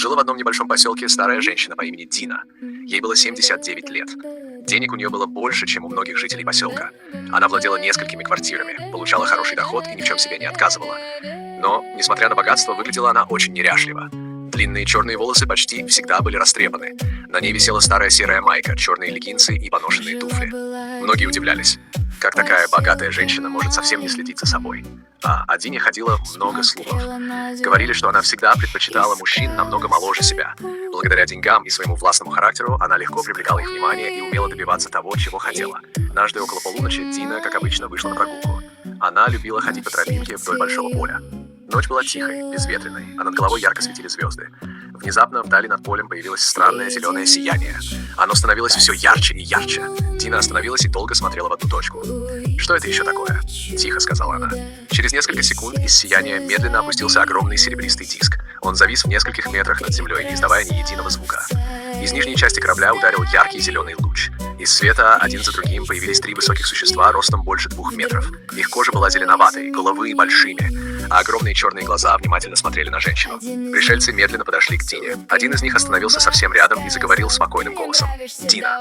Жила в одном небольшом поселке старая женщина по имени Дина. Ей было 79 лет. Денег у нее было больше, чем у многих жителей поселка. Она владела несколькими квартирами, получала хороший доход и ни в чем себе не отказывала. Но, несмотря на богатство, выглядела она очень неряшливо. Длинные черные волосы почти всегда были растрепаны. На ней висела старая серая майка, черные леггинсы и поношенные туфли. Многие удивлялись, как такая богатая женщина может совсем не следить за собой. А о Дине ходило много слухов. Говорили, что она всегда предпочитала мужчин намного моложе себя. Благодаря деньгам и своему властному характеру она легко привлекала их внимание и умела добиваться того, чего хотела. Однажды около полуночи Дина, как обычно, вышла на прогулку. Она любила ходить по тропинке вдоль большого поля. Ночь была тихой, безветренной, а над головой ярко светили звезды. Внезапно вдали над полем появилось странное зеленое сияние. Оно становилось все ярче и ярче. Дина остановилась и долго смотрела в одну точку. «Что это еще такое?» – тихо сказала она. Через несколько секунд из сияния медленно опустился огромный серебристый диск. Он завис в нескольких метрах над землей, не издавая ни единого звука. Из нижней части корабля ударил яркий зеленый луч. Из света один за другим появились 3 высоких существа ростом больше 2 метров. Их кожа была зеленоватой, головы большими, а огромные черные глаза внимательно смотрели на женщину. Пришельцы медленно подошли к Дине. Один из них остановился совсем рядом и заговорил спокойным голосом. «Дина,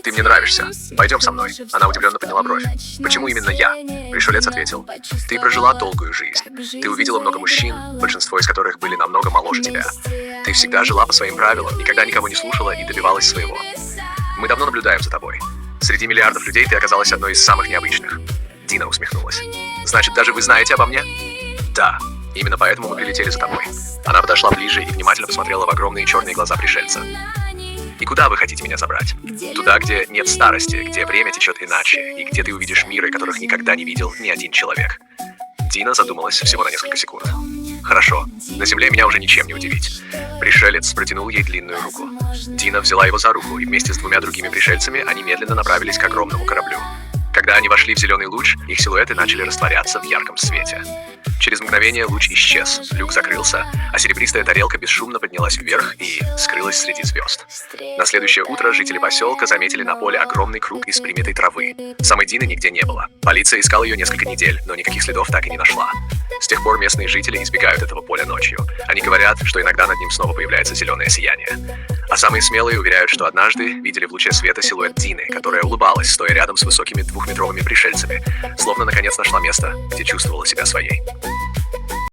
ты мне нравишься. Пойдем со мной». Она удивленно подняла бровь. «Почему именно я?» Пришелец ответил. «Ты прожила долгую жизнь. Ты увидела много мужчин, большинство из которых были намного моложе тебя. Ты всегда жила по своим правилам, никогда никого не слушала и добивалась своего. Мы давно наблюдаем за тобой. Среди миллиардов людей ты оказалась одной из самых необычных». Дина усмехнулась. «Значит, даже вы знаете обо мне?» «Да. Именно поэтому мы прилетели за тобой». Она подошла ближе и внимательно посмотрела в огромные черные глаза пришельца. «И куда вы хотите меня забрать? Туда, где нет старости, где время течет иначе, и где ты увидишь миры, которых никогда не видел ни один человек». Дина задумалась всего на несколько секунд. «Хорошо. На земле меня уже ничем не удивить». Пришелец протянул ей длинную руку. Дина взяла его за руку, и вместе с 2 другими пришельцами они медленно направились к огромному кораблю. Когда они вошли в зеленый луч, их силуэты начали растворяться в ярком свете. Через мгновение луч исчез, люк закрылся, а серебристая тарелка бесшумно поднялась вверх и скрылась среди звезд. На следующее утро жители поселка заметили на поле огромный круг из примятой травы. Самой Дины нигде не было. Полиция искала ее несколько недель, но никаких следов так и не нашла. С тех пор местные жители избегают этого поля ночью. Они говорят, что иногда над ним снова появляется зеленое сияние. А самые смелые уверяют, что однажды видели в луче света силуэт Дины, которая улыбалась, стоя рядом с высокими 2-метровыми пришельцами, словно наконец нашла место, где чувствовала себя своей.